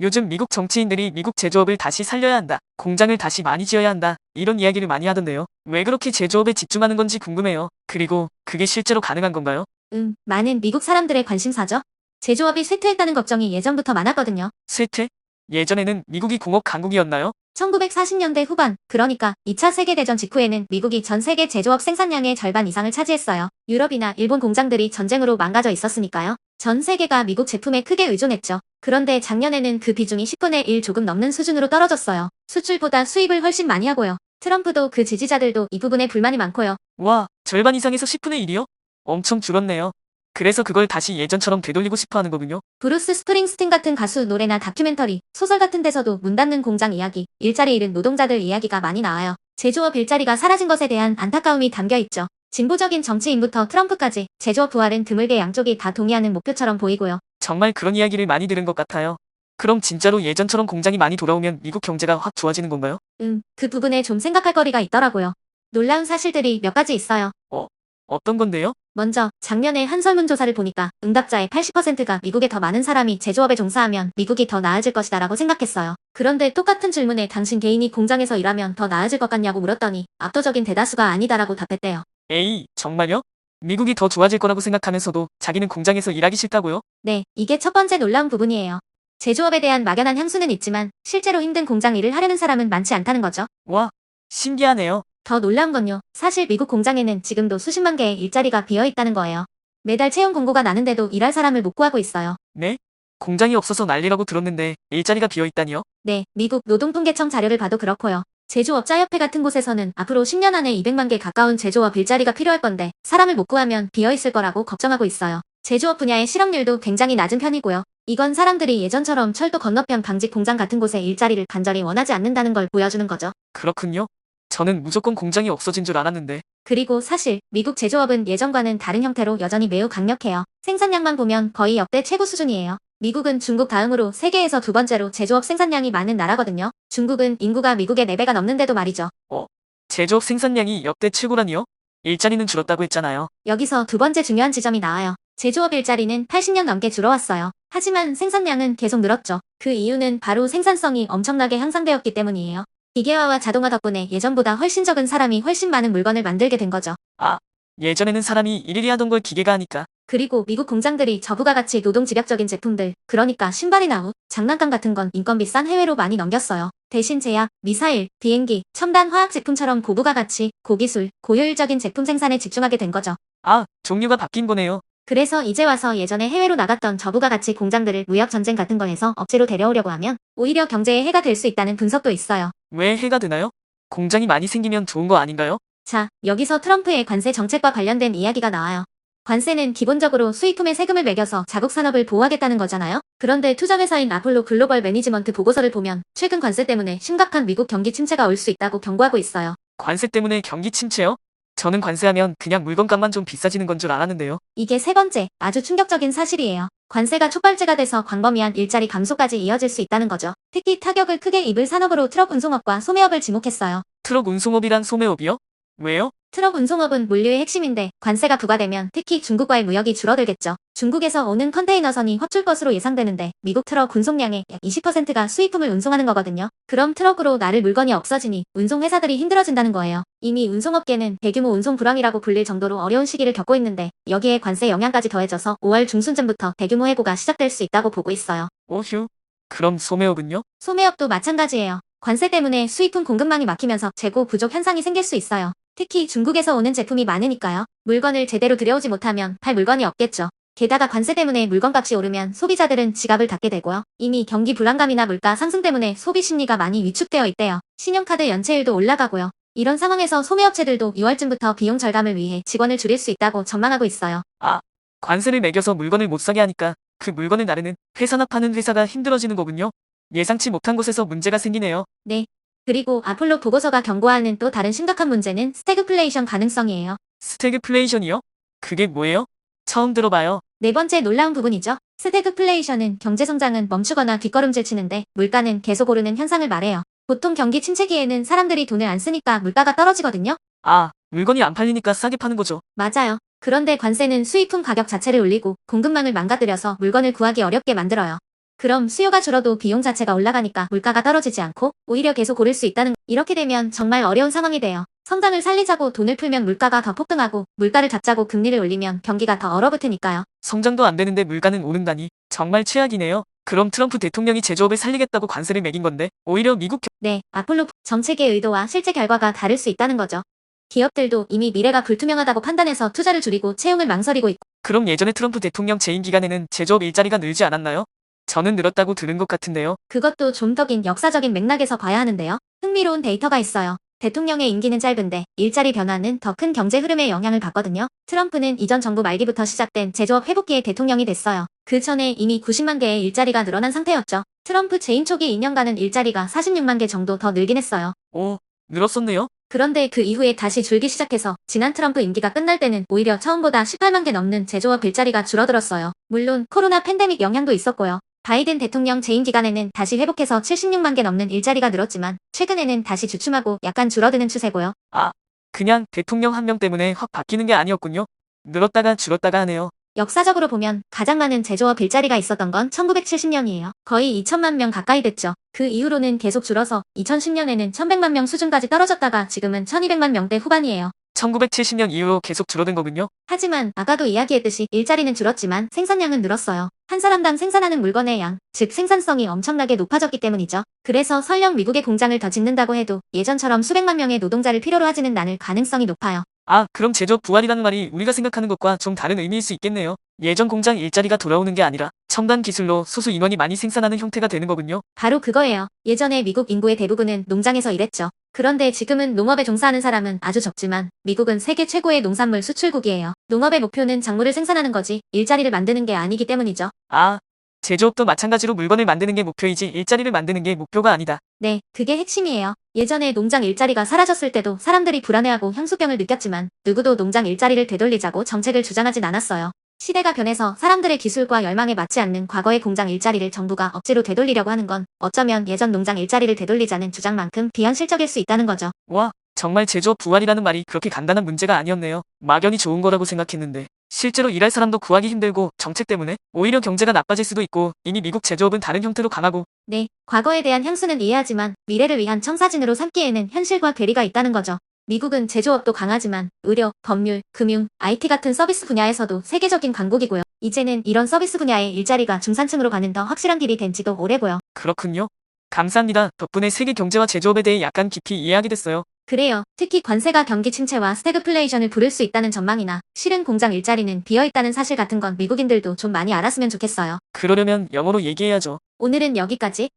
요즘 미국 정치인들이 미국 제조업을 다시 살려야 한다. 공장을 다시 많이 지어야 한다. 이런 이야기를 많이 하던데요. 왜 그렇게 제조업에 집중하는 건지 궁금해요. 그리고 그게 실제로 가능한 건가요? 많은 미국 사람들의 관심사죠. 제조업이 쇠퇴했다는 걱정이 예전부터 많았거든요. 쇠퇴? 예전에는 미국이 공업 강국이었나요? 1940년대 후반, 그러니까 2차 세계대전 직후에는 미국이 전 세계 제조업 생산량의 절반 이상을 차지했어요. 유럽이나 일본 공장들이 전쟁으로 망가져 있었으니까요. 전 세계가 미국 제품에 크게 의존했죠. 그런데 작년에는 그 비중이 10분의 1 조금 넘는 수준으로 떨어졌어요. 수출보다 수입을 훨씬 많이 하고요. 트럼프도 그 지지자들도 이 부분에 불만이 많고요. 와, 절반 이상에서 10분의 1이요? 엄청 줄었네요. 그래서 그걸 다시 예전처럼 되돌리고 싶어 하는 거군요. 브루스 스프링스틴 같은 가수 노래나 다큐멘터리, 소설 같은 데서도 문 닫는 공장 이야기, 일자리 잃은 노동자들 이야기가 많이 나와요. 제조업 일자리가 사라진 것에 대한 안타까움이 담겨 있죠. 진보적인 정치인부터 트럼프까지 제조업 부활은 드물게 양쪽이 다 동의하는 목표처럼 보이고요. 정말 그런 이야기를 많이 들은 것 같아요. 그럼 진짜로 예전처럼 공장이 많이 돌아오면 미국 경제가 확 좋아지는 건가요? 그 부분에 좀 생각할 거리가 있더라고요. 놀라운 사실들이 몇 가지 있어요. 어떤 건데요? 먼저 작년에 한 설문조사를 보니까 응답자의 80%가 미국에 더 많은 사람이 제조업에 종사하면 미국이 더 나아질 것이다 라고 생각했어요. 그런데 똑같은 질문에 당신 개인이 공장에서 일하면 더 나아질 것 같냐고 물었더니 압도적인 대다수가 아니다라고 답했대요. 에이, 정말요? 미국이 더 좋아질 거라고 생각하면서도 자기는 공장에서 일하기 싫다고요? 네, 이게 첫 번째 놀라운 부분이에요. 제조업에 대한 막연한 향수는 있지만 실제로 힘든 공장 일을 하려는 사람은 많지 않다는 거죠. 와, 신기하네요. 더 놀라운 건요. 사실 미국 공장에는 지금도 수십만 개의 일자리가 비어 있다는 거예요. 매달 채용 공고가 나는데도 일할 사람을 못 구하고 있어요. 네? 공장이 없어서 난리라고 들었는데 일자리가 비어 있다니요? 네, 미국 노동통계청 자료를 봐도 그렇고요. 제조업자협회 같은 곳에서는 앞으로 10년 안에 200만 개 가까운 제조업 일자리가 필요할 건데 사람을 못 구하면 비어 있을 거라고 걱정하고 있어요. 제조업 분야의 실업률도 굉장히 낮은 편이고요. 이건 사람들이 예전처럼 철도 건너편 방직 공장 같은 곳에 일자리를 간절히 원하지 않는다는 걸 보여주는 거죠. 그렇군요. 저는 무조건 공장이 없어진 줄 알았는데. 그리고 사실 미국 제조업은 예전과는 다른 형태로 여전히 매우 강력해요. 생산량만 보면 거의 역대 최고 수준이에요. 미국은 중국 다음으로 세계에서 두 번째로 제조업 생산량이 많은 나라거든요. 중국은 인구가 미국의 4배가 넘는데도 말이죠. 제조업 생산량이 역대 최고라니요? 일자리는 줄었다고 했잖아요. 여기서 두 번째 중요한 지점이 나와요. 제조업 일자리는 80년 넘게 줄어왔어요. 하지만 생산량은 계속 늘었죠. 그 이유는 바로 생산성이 엄청나게 향상되었기 때문이에요. 기계화와 자동화 덕분에 예전보다 훨씬 적은 사람이 훨씬 많은 물건을 만들게 된 거죠. 아, 예전에는 사람이 일일이 하던 걸 기계가 하니까. 그리고 미국 공장들이 저부가 가치 노동 집약적인 제품들, 그러니까 신발이나 옷, 장난감 같은 건 인건비 싼 해외로 많이 넘겼어요. 대신 제약, 미사일, 비행기, 첨단 화학 제품처럼 고부가 가치, 고기술, 고효율적인 제품 생산에 집중하게 된 거죠. 아, 종류가 바뀐 거네요. 그래서 이제 와서 예전에 해외로 나갔던 저부가 가치 공장들을 무역 전쟁 같은 거에서 업체로 데려오려고 하면 오히려 경제에 해가 될 수 있다는 분석도 있어요. 왜 해가 되나요? 공장이 많이 생기면 좋은 거 아닌가요? 자, 여기서 트럼프의 관세 정책과 관련된 이야기가 나와요. 관세는 기본적으로 수입품에 세금을 매겨서 자국 산업을 보호하겠다는 거잖아요. 그런데 투자회사인 아폴로 글로벌 매니지먼트 보고서를 보면 최근 관세 때문에 심각한 미국 경기 침체가 올 수 있다고 경고하고 있어요. 관세 때문에 경기 침체요? 저는 관세하면 그냥 물건값만 좀 비싸지는 건 줄 알았는데요. 이게 세 번째, 아주 충격적인 사실이에요. 관세가 촉발제가 돼서 광범위한 일자리 감소까지 이어질 수 있다는 거죠. 특히 타격을 크게 입을 산업으로 트럭 운송업과 소매업을 지목했어요. 트럭 운송업이란 소매업이요? 왜요? 트럭 운송업은 물류의 핵심인데 관세가 부과되면 특히 중국과의 무역이 줄어들겠죠. 중국에서 오는 컨테이너선이 확줄 것으로 예상되는데 미국 트럭 운송량의 약 20%가 수입품을 운송하는 거거든요. 그럼 트럭으로 나를 물건이 없어지니 운송회사들이 힘들어진다는 거예요. 이미 운송업계는 대규모 운송 불황이라고 불릴 정도로 어려운 시기를 겪고 있는데 여기에 관세 영향까지 더해져서 5월 중순쯤부터 대규모 해고가 시작될 수 있다고 보고 있어요. 오휴. 그럼 소매업은요? 소매업도 마찬가지예요. 관세 때문에 수입품 공급망이 막히면서 재고 부족 현상이 생길 수 있어요. 특히 중국에서 오는 제품이 많으니까요. 물건을 제대로 들여오지 못하면 팔 물건이 없겠죠. 게다가 관세 때문에 물건값이 오르면 소비자들은 지갑을 닫게 되고요. 이미 경기 불안감이나 물가 상승 때문에 소비 심리가 많이 위축되어 있대요. 신용카드 연체율도 올라가고요. 이런 상황에서 소매업체들도 6월쯤부터 비용 절감을 위해 직원을 줄일 수 있다고 전망하고 있어요. 아, 관세를 매겨서 물건을 못 사게 하니까 그 물건을 나르는 회사나 파는 회사가 힘들어지는 거군요. 예상치 못한 곳에서 문제가 생기네요. 네. 그리고 아폴로 보고서가 경고하는 또 다른 심각한 문제는 스태그플레이션 가능성이에요. 스태그플레이션이요? 그게 뭐예요? 처음 들어봐요. 네 번째 놀라운 부분이죠. 스태그플레이션은 경제 성장은 멈추거나 뒷걸음질 치는데 물가는 계속 오르는 현상을 말해요. 보통 경기 침체기에는 사람들이 돈을 안 쓰니까 물가가 떨어지거든요. 아, 물건이 안 팔리니까 싸게 파는 거죠. 맞아요. 그런데 관세는 수입품 가격 자체를 올리고 공급망을 망가뜨려서 물건을 구하기 어렵게 만들어요. 그럼 수요가 줄어도 비용 자체가 올라가니까 물가가 떨어지지 않고 오히려 계속 오를 수 있다는, 이렇게 되면 정말 어려운 상황이 돼요. 성장을 살리자고 돈을 풀면 물가가 더 폭등하고 물가를 잡자고 금리를 올리면 경기가 더 얼어붙으니까요. 성장도 안 되는데 물가는 오른다니 정말 최악이네요. 그럼 트럼프 대통령이 제조업을 살리겠다고 관세를 매긴 건데 오히려 미국 네, 앞으로 정책의 의도와 실제 결과가 다를 수 있다는 거죠. 기업들도 이미 미래가 불투명하다고 판단해서 투자를 줄이고 채용을 망설이고 있고, 그럼 예전에 트럼프 대통령 재임 기간에는 제조업 일자리가 늘지 않았나요? 저는 늘었다고 들은 것 같은데요. 그것도 좀 더 긴 역사적인 맥락에서 봐야 하는데요. 흥미로운 데이터가 있어요. 대통령의 임기는 짧은데 일자리 변화는 더 큰 경제 흐름에 영향을 받거든요. 트럼프는 이전 정부 말기부터 시작된 제조업 회복기의 대통령이 됐어요. 그 전에 이미 90만 개의 일자리가 늘어난 상태였죠. 트럼프 재임 초기 2년간은 일자리가 46만 개 정도 더 늘긴 했어요. 오, 늘었었네요. 그런데 그 이후에 다시 줄기 시작해서 지난 트럼프 임기가 끝날 때는 오히려 처음보다 18만 개 넘는 제조업 일자리가 줄어들었어요. 물론 코로나 팬데믹 영향도 있었고요. 바이든 대통령 재임 기간에는 다시 회복해서 76만 개 넘는 일자리가 늘었지만 최근에는 다시 주춤하고 약간 줄어드는 추세고요. 그냥 대통령 한 명 때문에 확 바뀌는 게 아니었군요. 늘었다가 줄었다가 하네요. 역사적으로 보면 가장 많은 제조업 일자리가 있었던 건 1970년이에요. 거의 2천만 명 가까이 됐죠. 그 이후로는 계속 줄어서 2010년에는 1100만 명 수준까지 떨어졌다가 지금은 1200만 명대 후반이에요. 1970년 이후로 계속 줄어든 거군요. 하지만 아까도 이야기했듯이 일자리는 줄었지만 생산량은 늘었어요. 한 사람당 생산하는 물건의 양, 즉 생산성이 엄청나게 높아졌기 때문이죠. 그래서 설령 미국의 공장을 더 짓는다고 해도 예전처럼 수백만 명의 노동자를 필요로 하지는 않을 가능성이 높아요. 그럼 제조업 부활이라는 말이 우리가 생각하는 것과 좀 다른 의미일 수 있겠네요. 예전 공장 일자리가 돌아오는 게 아니라 첨단 기술로 소수 인원이 많이 생산하는 형태가 되는 거군요. 바로 그거예요. 예전에 미국 인구의 대부분은 농장에서 일했죠. 그런데 지금은 농업에 종사하는 사람은 아주 적지만 미국은 세계 최고의 농산물 수출국이에요. 농업의 목표는 작물을 생산하는 거지 일자리를 만드는 게 아니기 때문이죠. 제조업도 마찬가지로 물건을 만드는 게 목표이지 일자리를 만드는 게 목표가 아니다. 네, 그게 핵심이에요. 예전에 농장 일자리가 사라졌을 때도 사람들이 불안해하고 향수병을 느꼈지만 누구도 농장 일자리를 되돌리자고 정책을 주장하진 않았어요. 시대가 변해서 사람들의 기술과 열망에 맞지 않는 과거의 공장 일자리를 정부가 억지로 되돌리려고 하는 건 어쩌면 예전 농장 일자리를 되돌리자는 주장만큼 비현실적일 수 있다는 거죠. 와, 정말 제조업 부활이라는 말이 그렇게 간단한 문제가 아니었네요. 막연히 좋은 거라고 생각했는데 실제로 일할 사람도 구하기 힘들고 정책 때문에 오히려 경제가 나빠질 수도 있고 이미 미국 제조업은 다른 형태로 강하고 네, 과거에 대한 향수는 이해하지만 미래를 위한 청사진으로 삼기에는 현실과 괴리가 있다는 거죠. 미국은 제조업도 강하지만 의료, 법률, 금융, IT 같은 서비스 분야에서도 세계적인 강국이고요. 이제는 이런 서비스 분야의 일자리가 중산층으로 가는 더 확실한 길이 된 지도 오래고요. 그렇군요. 감사합니다. 덕분에 세계 경제와 제조업에 대해 약간 깊이 이해하게 됐어요. 그래요. 특히 관세가 경기 침체와 스태그플레이션을 부를 수 있다는 전망이나 실은 공장 일자리는 비어있다는 사실 같은 건 미국인들도 좀 많이 알았으면 좋겠어요. 그러려면 영어로 얘기해야죠. 오늘은 여기까지.